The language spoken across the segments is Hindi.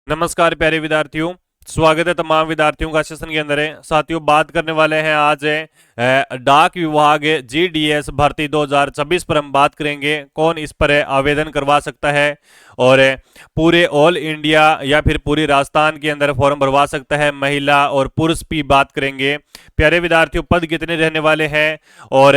नमस्कार प्यारे विद्यार्थियों। स्वागत है तमाम विद्यार्थियों का सेशन के अंदर है। साथियों, बात करने वाले हैं आज डाक विभाग जीडीएस भर्ती 2026 पर हम बात करेंगे। कौन इस पर आवेदन करवा सकता है और पूरे ऑल इंडिया या फिर पूरी राजस्थान के अंदर फॉर्म भरवा सकता है। महिला और पुरुष की बात करेंगे। प्यारे विद्यार्थियों, पद कितने रहने वाले हैं और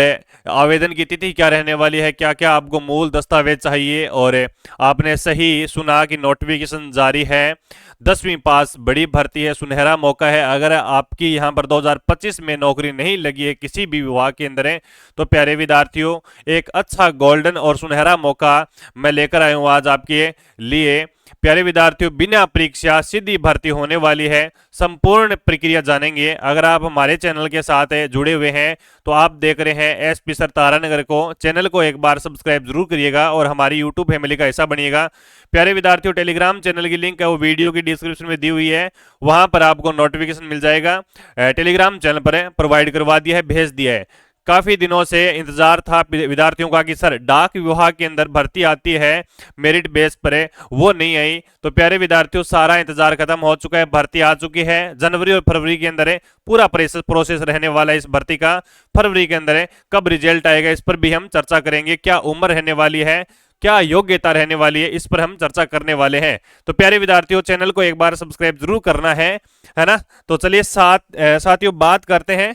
आवेदन की तिथि क्या रहने वाली है, क्या क्या आपको मूल दस्तावेज चाहिए। और आपने सही सुना कि नोटिफिकेशन जारी है। 10वीं पास, बड़ी भर्ती है, सुनहरा मौका है। अगर आपकी यहां पर 2025 में नौकरी नहीं लगी है किसी भी विभाग के अंदर है तो प्यारे विद्यार्थियों, एक अच्छा गोल्डन और सुनहरा मौका मैं लेकर आया हूं आज आपके लिए। प्यारे विद्यार्थियों, बिना परीक्षा सीधी भर्ती होने वाली है। संपूर्ण प्रक्रिया जानेंगे। अगर आप हमारे चैनल के साथ जुड़े हुए हैं तो आप देख रहे हैं एसपी सर तारानगर को, चैनल को एक बार सब्सक्राइब जरूर करिएगा और हमारी यूट्यूब फैमिली का हिस्सा बनिएगा। प्यारे विद्यार्थियों, टेलीग्राम चैनल की लिंक है वो वीडियो की डिस्क्रिप्शन में दी हुई है, वहां पर आपको नोटिफिकेशन मिल जाएगा। टेलीग्राम चैनल पर प्रोवाइड करवा दिया है, भेज दिया है। काफी दिनों से इंतजार था विद्यार्थियों का कि सर डाक विभाग के अंदर भर्ती आती है मेरिट बेस पर, वो नहीं आई। तो प्यारे विद्यार्थियों, सारा इंतजार खत्म हो चुका है, भर्ती आ चुकी है। जनवरी और फरवरी के अंदर पूरा प्रोसेस रहने वाला है इस भर्ती का। फरवरी के अंदर कब रिजल्ट आएगा इस पर भी हम चर्चा करेंगे। क्या उम्र रहने वाली है, क्या योग्यता रहने वाली है, इस पर हम चर्चा करने वाले हैं। तो प्यारे विद्यार्थियों, चैनल को एक बार सब्सक्राइब जरूर करना है ना। तो चलिए साथियों बात करते हैं।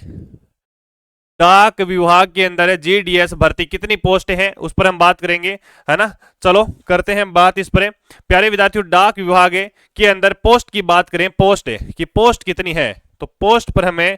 डाक विभाग के अंदर जीडीएस भर्ती कितनी पोस्ट है उस पर हम बात करेंगे, है ना। चलो करते हैं बात इस पर। प्यारे विद्यार्थियों, डाक विभाग के अंदर पोस्ट की बात करें, पोस्ट की पोस्ट कितनी है तो पोस्ट पर हमें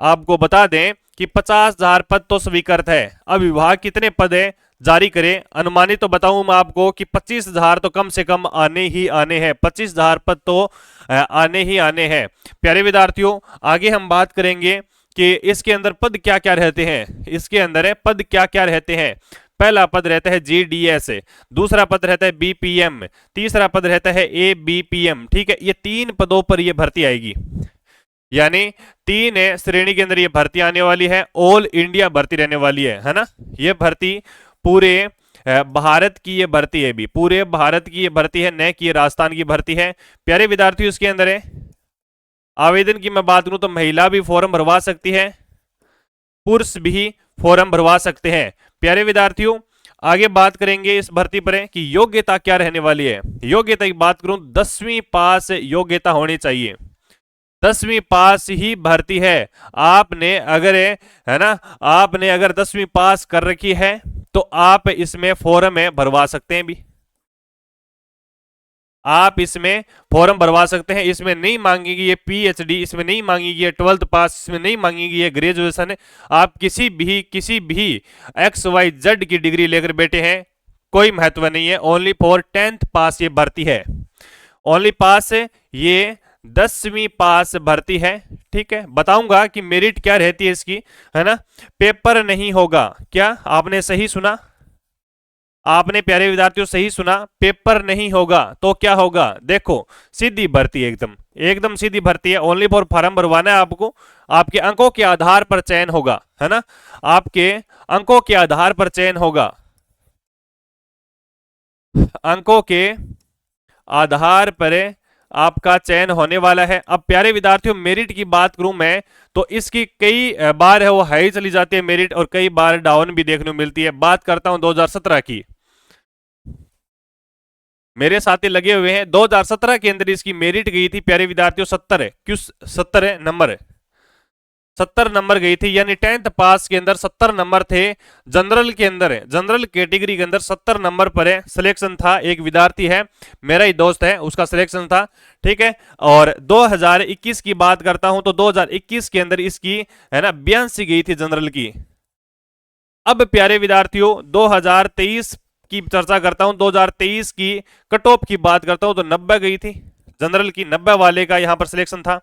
आपको बता दें कि 50,000 पद तो स्वीकृत है। अब विभाग कितने पद है जारी करे, अनुमानित तो बताऊं मैं आपको कि 25,000 तो कम से कम आने ही आने हैं। 25,000 पद तो आने ही आने हैं। प्यारे विद्यार्थियों, आगे हम बात करेंगे कि इसके अंदर पद क्या क्या रहते हैं। इसके अंदर पद क्या क्या रहते हैं। पहला पद रहता है जीडीएस, दूसरा पद रहता है बीपीएम, तीसरा पद रहता है एबीपीएम। ठीक है, ये 3 पदों पर यह भर्ती आएगी, यानी 3 श्रेणी के अंदर ये भर्ती आने वाली है। ऑल इंडिया भर्ती रहने वाली है ना। ये भर्ती पूरे भारत की ये भर्ती है, भी पूरे भारत की ये भर्ती है, न कि राजस्थान की भर्ती है। प्यारे विद्यार्थियों, इसके अंदर आवेदन की मैं बात करूं तो महिला भी फॉर्म भरवा सकती है, पुरुष भी फॉर्म भरवा सकते हैं। प्यारे विद्यार्थियों, आगे बात करेंगे इस भर्ती पर कि योग्यता क्या रहने वाली है। योग्यता की बात करूं, 10वीं पास योग्यता होनी चाहिए। 10वीं पास ही भर्ती है। आपने अगर, है ना, आपने अगर 10वीं पास कर रखी है तो आप इसमें फॉर्म भरवा सकते हैं भी, आप इसमें फॉर्म भरवा सकते हैं। इसमें नहीं मांगेगी ये पीएचडी, इसमें नहीं मांगेगी ये 12th पास, इसमें नहीं मांगेगी ये ग्रेजुएशन। आप किसी भी XYZ की डिग्री लेकर बैठे हैं, कोई महत्व नहीं है। ओनली फॉर 10th पास ये भर्ती है, ओनली पास ये 10वीं पास भर्ती है। ठीक है, बताऊंगा कि मेरिट क्या रहती है इसकी, है ना। पेपर नहीं होगा, क्या आपने सही सुना, आपने प्यारे विद्यार्थियों सही सुना, पेपर नहीं होगा तो क्या होगा। देखो, सीधी भर्ती है, एकदम एकदम सीधी भर्ती है। ओनली फॉर फॉर्म भरवाना है आपको, आपके अंकों के आधार पर चयन होगा, है ना। आपके अंकों के आधार पर चयन होगा, अंकों के आधार पर आपका चयन होने वाला है। अब प्यारे विद्यार्थियों, मेरिट की बात करूं मैं तो इसकी कई बार है वो हाई चली जाती है मेरिट और कई बार डाउन भी देखने को मिलती है। बात करता हूं 2017 की, मेरे साथी लगे हुए हैं। 2017 के अंदर इसकी मेरिट गई थी प्यारे विद्यार्थियों 70 है, क्यों 70 है नंबर, 70 नंबर गई थी, यानी 10th पास के अंदर 70 नंबर थे। जनरल के अंदर, जनरल कैटेगरी के अंदर 70 नंबर पर सिलेक्शन था। एक विद्यार्थी है, मेरा ही दोस्त है, उसका सिलेक्शन था। ठीक है, और 2021 की बात करता हूं तो 2021 के अंदर इसकी, है ना, 82 गई थी जनरल की। अब प्यारे विद्यार्थियों 2023 की चर्चा करता हूं, 2023 की कट ऑफ की बात करता हूं तो 90 गई थी जनरल की, 90 वाले का यहां पर सिलेक्शन था।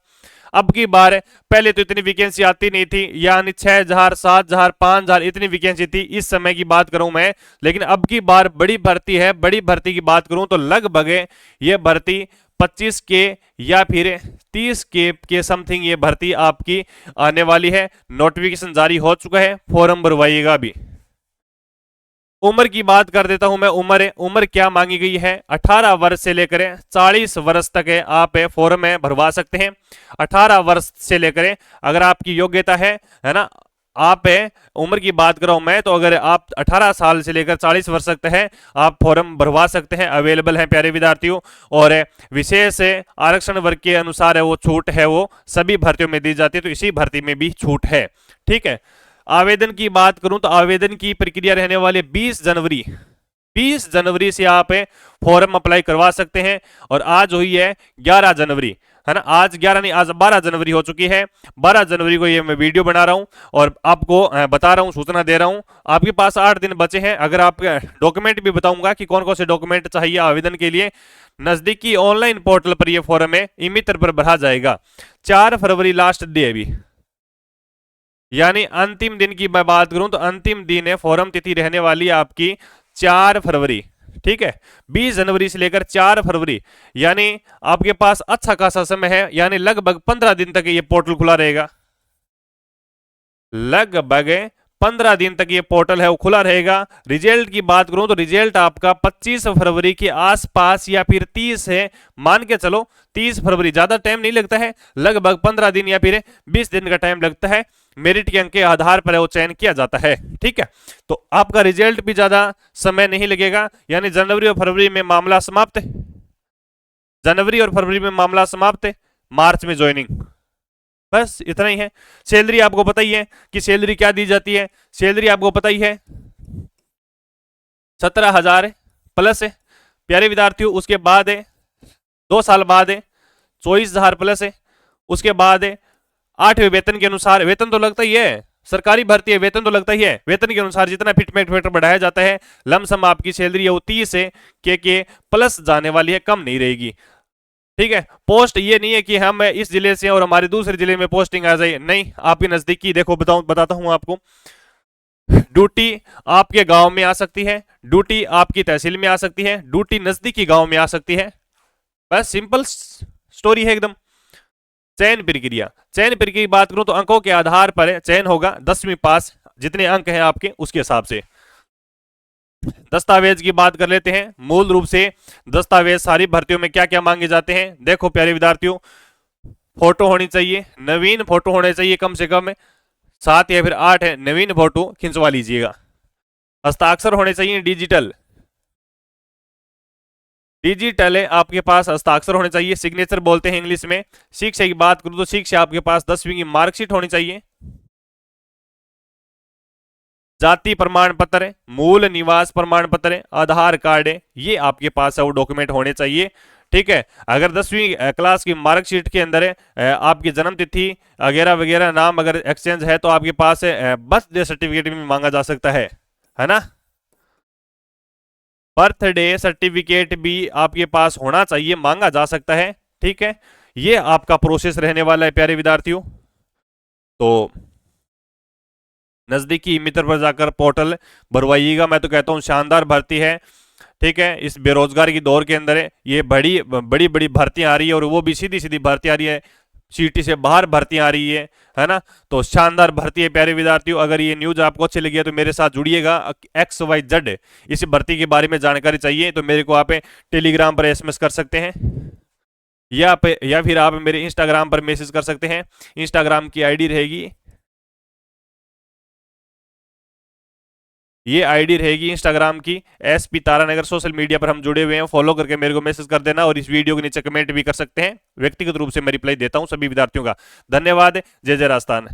अब की बार, पहले तो इतनी वैकेंसी आती नहीं थी, यानी 6,000, 7,000, 5,000 इतनी वैकेंसी थी इस समय की बात करूं मैं। लेकिन अब की बार बड़ी भर्ती है, बड़ी भर्ती की बात करूं तो लगभग ये भर्ती 25 के या फिर 30 के समथिंग ये भर्ती आपकी आने वाली है। नोटिफिकेशन जारी हो चुका है, फॉर्म भरवाइएगा भी। उम्र की बात कर देता हूं मैं। उम्र क्या मांगी गई है? 18 वर्ष से लेकर 40 वर्ष तक आप फॉर्म में भरवा सकते हैं। 18 वर्ष से लेकर, अगर आपकी योग्यता है ना, आप उम्र की बात कर रहा हूं मैं, तो अगर आप 18 साल से लेकर 40 वर्ष तक है, आप फॉर्म भरवा सकते हैं। अवेलेबल है प्यारे विद्यार्थियों। और विशेष आरक्षण वर्ग के अनुसार है वो छूट है, वो सभी भर्तियों में दी जाती है, तो इसी भर्ती में भी छूट है। ठीक है। आवेदन की बात करूं तो आवेदन की प्रक्रिया रहने वाली 20 जनवरी से आप फॉर्म अप्लाई करवा सकते हैं। और आज हुई है 11 जनवरी, है ना। आज 11 नहीं, आज 12 जनवरी हो चुकी है। 12 जनवरी को ये मैं वीडियो बना रहा हूं और आपको बता रहा हूं, सूचना दे रहा हूं। आपके पास 8 दिन बचे हैं। अगर आप डॉक्यूमेंट भी बताऊंगा कि कौन कौन से डॉक्यूमेंट चाहिए आवेदन के लिए। नजदीकी ऑनलाइन पोर्टल पर यह फॉर्म है इमितर पर भरा जाएगा। 4 फरवरी लास्ट डे अभी, यानी अंतिम दिन की मैं बात करूं तो अंतिम दिन है, फॉर्म तिथि रहने वाली है आपकी 4 फरवरी। ठीक है। 20 जनवरी से लेकर 4 फरवरी, यानी आपके पास अच्छा खासा समय है, यानी लगभग 15 दिन तक ये पोर्टल खुला रहेगा। लगभग 15 दिन तक ये पोर्टल है वो खुला रहेगा। रिजल्ट की बात करूं तो रिजल्ट आपका 25 फरवरी के आसपास या फिर 30 है, मान के चलो 30 फरवरी, ज्यादा टाइम नहीं लगता है, लगभग 15 दिन या फिर 20 दिन का टाइम लगता है। मेरिट के अंक के आधार पर वो चयन किया जाता है। ठीक है। तो आपका रिजल्ट भी ज्यादा समय नहीं लगेगा, यानी जनवरी और फरवरी में मामला समाप्त, जनवरी और फरवरी में मामला समाप्त, मार्च में ज्वाइनिंग, बस इतना ही है। सैलरी आपको पता ही है कि सैलरी क्या दी जाती है। सैलरी आपको पता ही है 17,000 प्लस है प्यारे विद्यार्थियों। उसके बाद है 2 साल बाद है 24,000 प्लस है। उसके बाद है 8वें वेतन के अनुसार, वेतन तो लगता ही है, सरकारी भर्ती है, वेतन तो लगता ही है। वेतन के अनुसार जितना फिटमेंट फैक्टर बढ़ाया जाता है, लमसम आपकी सैलरी है वो 30 है के प्लस जाने वाली है, कम नहीं रहेगी। ठीक है। पोस्ट ये नहीं है कि हम इस जिले से और हमारे दूसरे जिले में पोस्टिंग आ जाए, नहीं। आपके नजदीकी देखो, बताता हूं आपको। ड्यूटी आपके गांव में आ सकती है, ड्यूटी आपकी तहसील में आ सकती है, ड्यूटी नजदीकी गांव में आ सकती है। बस सिंपल स्टोरी है एकदम। चयन प्रक्रिया की बात करूं तो अंकों के आधार पर चयन होगा। 10वीं पास जितने अंक हैं आपके उसके हिसाब से। दस्तावेज की बात कर लेते हैं। मूल रूप से दस्तावेज सारी भर्तियों में क्या क्या मांगे जाते हैं, देखो प्यारे विद्यार्थियों। फोटो होनी चाहिए, नवीन फोटो होने चाहिए, कम से कम 7 या फिर 8 है नवीन फोटो खिंचवा लीजिएगा। हस्ताक्षर होने चाहिए डिजिटल, है आपके पास, हस्ताक्षर होने चाहिए, सिग्नेचर बोलते हैं इंग्लिश में। शिक्षा की बात करूं तो शिक्षा आपके पास 10वीं की मार्कशीट होनी चाहिए। जाति प्रमाण पत्र, मूल निवास प्रमाण पत्र, आधार कार्ड, ये आपके पास है वो डॉक्यूमेंट होने चाहिए। ठीक है। अगर 10वीं क्लास की मार्कशीट के अंदर आपकी जन्म तिथि वगैरह वगैरह नाम अगर एक्सचेंज है तो आपके पास बर्थडे सर्टिफिकेट भी मांगा जा सकता है ना। बर्थडे सर्टिफिकेट भी आपके पास होना चाहिए, मांगा जा सकता है। ठीक है। ये आपका प्रोसेस रहने वाला है प्यारे विद्यार्थियों। तो नजदीकी मित्र पर जाकर पोर्टल भरवाइएगा। मैं तो कहता हूं शानदार भर्ती है। ठीक है। इस बेरोजगार की दौर के अंदर ये बड़ी बड़ी बड़ी भर्तियां आ रही है, और वो भी सीधी सीधी भर्ती आ रही है, सीटी से बाहर भर्तियां आ रही है ना। तो शानदार भर्ती है प्यारे विद्यार्थियों। अगर ये न्यूज आपको अच्छी लगी है तो मेरे साथ जुड़िएगा। XYZ इस भर्ती के बारे में जानकारी चाहिए तो मेरे को आप टेलीग्राम पर SMS कर सकते हैं, या फिर आप मेरे इंस्टाग्राम पर मैसेज कर सकते हैं। इंस्टाग्राम की आईडी रहेगी, ये आईडी रहेगी इंस्टाग्राम की SP तारानगर। सोशल मीडिया पर हम जुड़े हुए हैं, फॉलो करके मेरे को मैसेज कर देना, और इस वीडियो के नीचे कमेंट भी कर सकते हैं। व्यक्तिगत रूप से मैं रिप्लाई देता हूं सभी विद्यार्थियों का। धन्यवाद। जय जय राजस्थान।